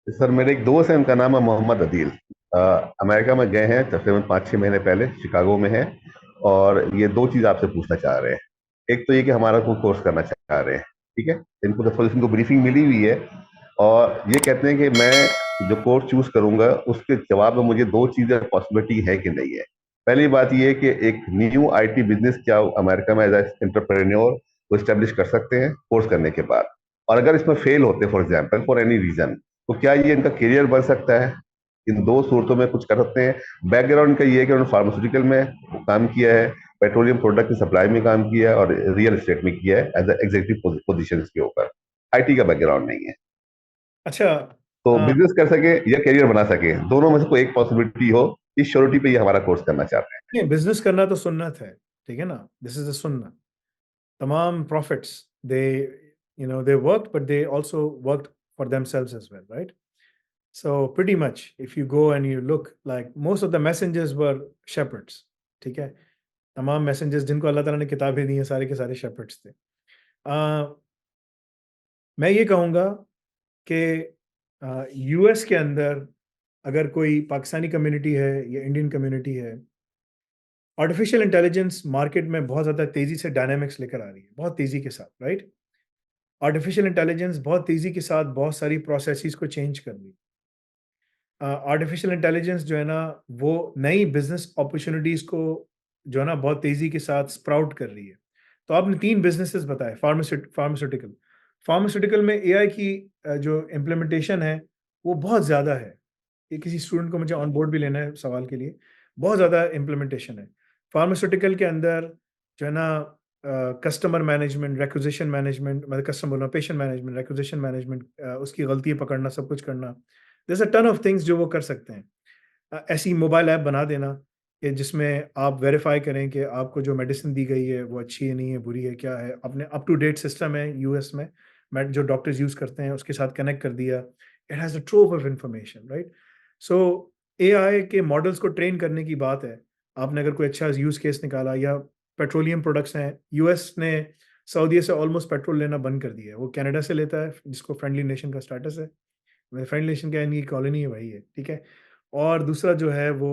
Sir मेरे एक दोस्त है, उनका नाम है मोहम्मद अदील। अ, अमेरिका में गए हैं तकरीबन 5-6 महीने पहले, शिकागो में है। और ये दो चीज आपसे पूछना चाह रहे हैं। एक तो ये कि हमारा कोई कोर्स करना चाह रहे हैं। ठीक है। इनको तो फुल इनको ब्रीफिंग मिली हुई है। और ये कहते हैं कि मैं जो कोर्स चूज करूंगा उसके जवाब में मुझे दो चीजें पॉसिबिलिटी है कि नहीं है। पहली बात ये है कि एक न्यू आईटी बिजनेस क्या अमेरिका में एज एंटरप्रेन्योर वो स्टेब्लिश कर सकते हैं कोर्स करने के बाद। और अगर इसमें फेल होते for example for any reason, तो क्या ये इनका करियर बन सकता है? इन दो सूरतों में कुछ कर सकते हैं। बैकग्राउंड इनका ये है कि उन्होंने फार्मास्यूटिकल में काम किया है, पेट्रोलियम प्रोडक्ट की सप्लाई में काम किया है और रियल एस्टेट में किया है एज एग्जीक्यूटिव पोजीशन के ऊपर। आईटी का बैकग्राउंड नहीं है। अच्छा। तो हाँ। बिजनेस कर सके या करियर बना सके, दोनों में से कोई एक पॉसिबिलिटी हो, इस श्योरिटी पे ये हमारा कोर्स करना चाहते हैं। नहीं, बिजनेस करना तो सुन्नत है। ठीक है ना, दिस इज द सुन्नत। तमाम prophets, they they work, but they also worked for themselves as well, right? So pretty much, if you go and you look, like most of the messengers were shepherds. ठीक है। तमाम messengers जिनको अल्लाह ताला ने किताबें दी हैं, सारे के सारे शेपर्ड्स थे। मैं ये कहूँगा कि यूएस के अंदर अगर कोई पाकिस्तानी कम्युनिटी है या इंडियन कम्युनिटी है, आर्टिफिशियल इंटेलिजेंस मार्केट में बहुत ज़्यादा तेज़ी से डायनामिक्स लेकर आ रही है, बहुत तेज़ी के साथ, राइट? आर्टिफिशियल इंटेलिजेंस बहुत तेज़ी के साथ बहुत सारी प्रोसेसेस को चेंज कर रही है। आर्टिफिशियल इंटेलिजेंस जो है ना, वो नई बिजनेस अपॉर्चुनिटीज़ को जो है ना बहुत तेज़ी के साथ स्प्राउट कर रही है। तो आपने 3 बिज़नेसेस बताए, फार्मास्यूटिकल। फार्मास्यूटिकल में एआई की जो इम्प्लीमेंटेशन है, वो बहुत ज़्यादा है। ये किसी स्टूडेंट को मुझे ऑन बोर्ड भी लेना है सवाल के लिए, बहुत ज़्यादा इम्प्लीमेंटेशन है। फार्मास्यूटिकल के अंदर जो है ना कस्टमर मैनेजमेंट, रिक्विजिशन मैनेजमेंट, मतलब कस्टमर बोल रहा हूँ, पेशेंट मैनेजमेंट, रिक्विजिशन मैनेजमेंट, उसकी गलतियाँ पकड़ना, सब कुछ करना। There is a ton of things जो वो कर सकते हैं। ऐसी मोबाइल ऐप बना देना कि जिसमें आप वेरीफाई करें कि आपको जो मेडिसिन दी गई है वो अच्छी है, नहीं है, बुरी है, क्या है। अपने अप टू डेट सिस्टम है यूएस में, जो डॉक्टर्स यूज़ करते हैं उसके साथ कनेक्ट कर दिया। It has a trove of information, right? So AI के मॉडल्स को ट्रेन करने की बात है। आपने अगर कोई अच्छा यूज़ केस निकाला, या पेट्रोलियम प्रोडक्ट्स हैं, यूएस ने सऊदीया से ऑलमोस्ट पेट्रोल लेना बंद कर दिया है। वो कनाडा से लेता है, जिसको फ्रेंडली नेशन का स्टेटस है। फ्रेंड नेशन क्या है, इनकी कॉलोनी है, वही है, ठीक है? और दूसरा जो है वो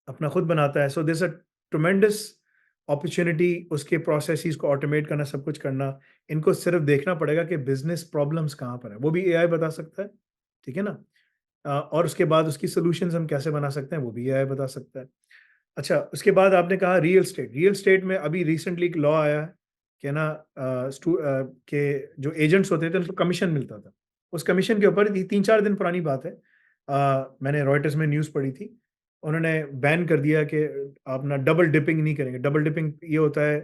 अपना खुद बनाता है। So there is a tremendous opportunity उसके प्रोसेसेस को ऑटोमेट करना, सब कुछ करना। इनको सिर्फ देखना पड़ेगा कि बिज़नेस प्रॉब्लम्स कहाँ पर है, वो भी एआई बता सकता है, ठीक है ना? और उसके बाद उसकी सॉल्यूशंस हम कैसे बना सकते हैं, वो भी एआई बता सकता है। अच्छा, उसके बाद आपने कहा रियल एस्टेट। रियल एस्टेट में अभी रिसेंटली एक लॉ आया है कि ना, कि जो एजेंट्स होते थे उनको कमीशन मिलता था। उस कमीशन के ऊपर, ये 3-4 दिन पुरानी बात है। मैंने रॉयटर्स में न्यूज़ पढ़ी थी। उन्होंने बैन कर दिया कि आप ना डबल डिपिंग नहीं करेंगे। डबल डिपिंग ये होता है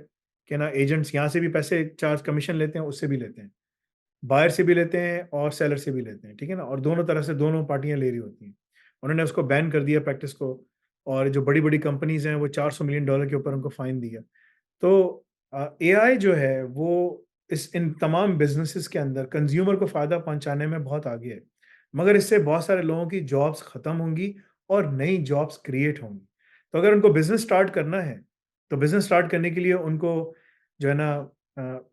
कि ना, एजेंट्स यहाँ से भी पैसे चार्ज कमीशन लेते हैं, उससे भी लेते हैं। बायर से भी लेते हैं और सेलर से भी लेते हैं, ठीक है ना? और दोनों तरफ से दोनों पार्टियाँ ले रही होती हैं। उन्होंने उसको बैन कर दिया प्रैक्टिस को। और जो बड़ी-बड़ी कंपनीज़ हैं, वो $400 मिलियन के ऊपर उनको फाइन दिया। तो एआई जो है वो इन तमाम बिज़नेसेस के अंदर कंज़्यूमर को फ़ायदा पहुँचाने में बहुत आगे है। मगर इससे बहुत सारे लोगों की जॉब्स ख़त्म होंगी और नई जॉब्स क्रिएट होंगी। तो अगर उनको बिज़नेस स्टार्ट करना है, तो बिज़नेस स्टार्ट करने के लिए उनको जो है ना,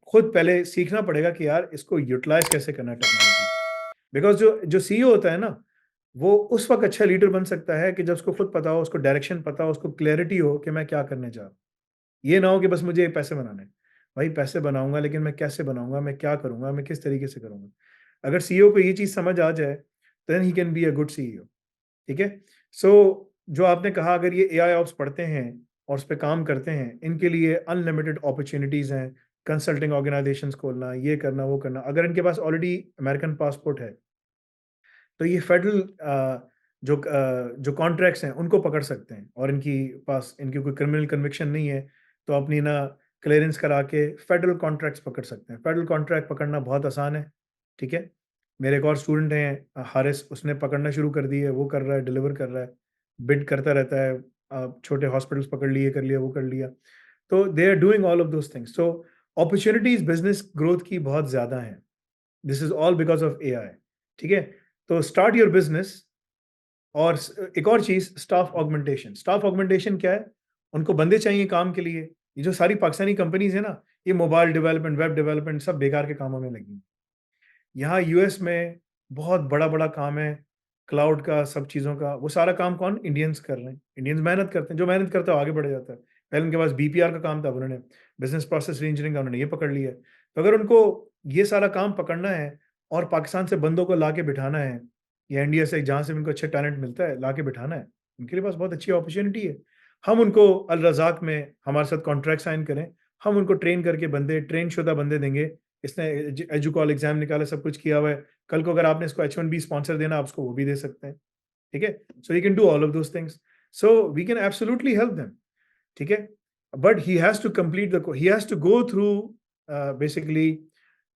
खुद पहले सीखना पड़ेगा कि यार इसको यूटिलाइज़ कैसे करना है टेक्नोलॉजी। बिकॉज़ जो जो सीईओ होता है ना, वो उस वक़्त अच्छा लीडर बन सकता है कि जब उसको खुद पता हो, उसको डायरेक्शन पता हो, उसको क्लैरिटी हो कि मैं क्या करने जा रहा हूँ। ये ना हो कि बस मुझे पैसे बनाने हैं। भाई पैसे बनाऊँगा, लेकिन मैं कैसे बनाऊँगा, मैं क्या करूँगा, मैं किस तरीके से करूँगा? अगर सीईओ को ये चीज़ समझ आ जाए, then he can be a good CEO, ठीक है? सो जो आपने कहा, अगर ये एआई ऑप्स पढ़ते हैं और उस पे काम करते हैं, इनके लिए अनलिमिटेड अपॉर्च्युनिटीज़ हैं। कंसल्टिंग ऑर्गनाइज़ेशंस खोलना, ये करना, वो करना। अगर इनके पास ऑलरेडी अमेरिकन पासपोर्ट है, तो ये फेडरल जो कॉन्ट्रैक्ट्स हैं उनको पकड़ सकते हैं। और इनकी कोई क्रिमिनल कन्विक्शन नहीं है, तो अपनी ना क्लियरेंस करा के फेडरल कॉन्ट्रैक्ट्स पकड़ सकते हैं। फेडरल कॉन्ट्रैक्ट पकड़ना बहुत आसान है, ठीक है? मेरे एक और स्टूडेंट हैं, हारिस, उसने पकड़ना शुरू कर दी है, वो कर रहा है, डिलीवर कर रहा है, बिड करता रहता है। छोटे हॉस्पिटल्स पकड़ लिए, कर लिया, वो कर लिया। तो they are doing all of those things. So opportunities business growth की बहुत ज़्यादा हैं। This is all because of AI, ठीक है? तो स्टार्ट योर बिज़नेस। और एक और चीज़, स्टाफ ऑगमेंटेशन। स्टाफ ऑगमेंटेशन क्या है? उनको बंदे चाहिए काम के लिए। ये जो सारी पाकिस्तानी कंपनीज़ हैं ना, ये मोबाइल डेवलपमेंट, वेब डेवलपमेंट, सब बेकार के कामों में लगी हैं। यहाँ यूएस में बहुत बड़ा-बड़ा काम है, क्लाउड का, सब चीज़ों का, वो सारा काम कौन? इंडियंस कर रहे हैं। इंडियंस मेहनत करते हैं, जो मेहनत करता है वो आगे बढ़ जाता है। पहले उनके पास बीपीआर का काम था, अब उन्होंने बिज़नेस प्रोसेस री-इंजीनियरिंग का उन्होंने ये पकड़ लिया है। तो अगर उनको ये सारा काम पकड़ना है और पाकिस्तान से बंदों को ला के बिठाना है, या इंडिया से जहाँ से भी उनको अच्छा टैलेंट मिलता है, ला के बिठाना है, उनके लिए पास बहुत अच्छी अपॉर्च्युनिटी है। हम उनको अल रज़ाक में हमारे साथ कॉन्ट्रैक्ट साइन करें, हम उनको ट्रेन करके बंदे, ट्रेन शुदा बंदे देंगे। इसने एजुकॉल एग्ज़ाम निकाला, सब कुछ किया हुआ है। कल को अगर आपने इसको H1B स्पॉन्सर देना, आप उसको वो भी दे सकते हैं, ठीक है? So he can do all of those things. So we can absolutely help them, ठीक है? But he has to complete the he has to go through basically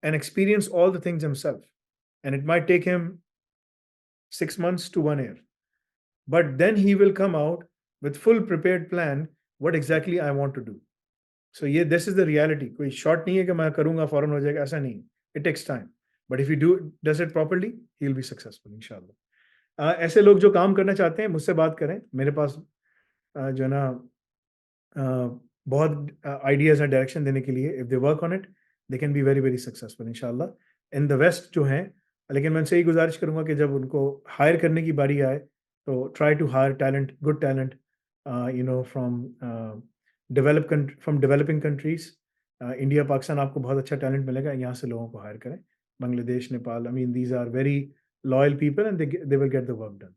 and experience all the things himself, and it might take him 6 months to 1 year. But then he will come out with full prepared plan what exactly I want to do. So ये this is the reality. कोई short नहीं है कि मैं करूँगा फौरन हो जाएगा, ऐसा नहीं। It takes time. But if he does it properly, he'll be successful इंशाल्लाह। ऐसे लोग जो काम करना चाहते हैं मुझसे बात करें। मेरे पास जो है ना बहुत आइडियाज़ हैं डायरेक्शन देने के लिए। If they work on it, they can be very very successful इंशाल्लाह इन द वेस्ट जो हैं। लेकिन मैं उनसे यही गुजारिश करूँगा कि जब उनको हायर करने की बारी आए, तो try to hire talent, good talent, from developing countries. India, Pakistan, आपको बहुत अच्छा टैलेंट मिलेगा, यहाँ से लोगों को हायर करें। Bangladesh, Nepal, I mean these are very loyal people and they will get the work done.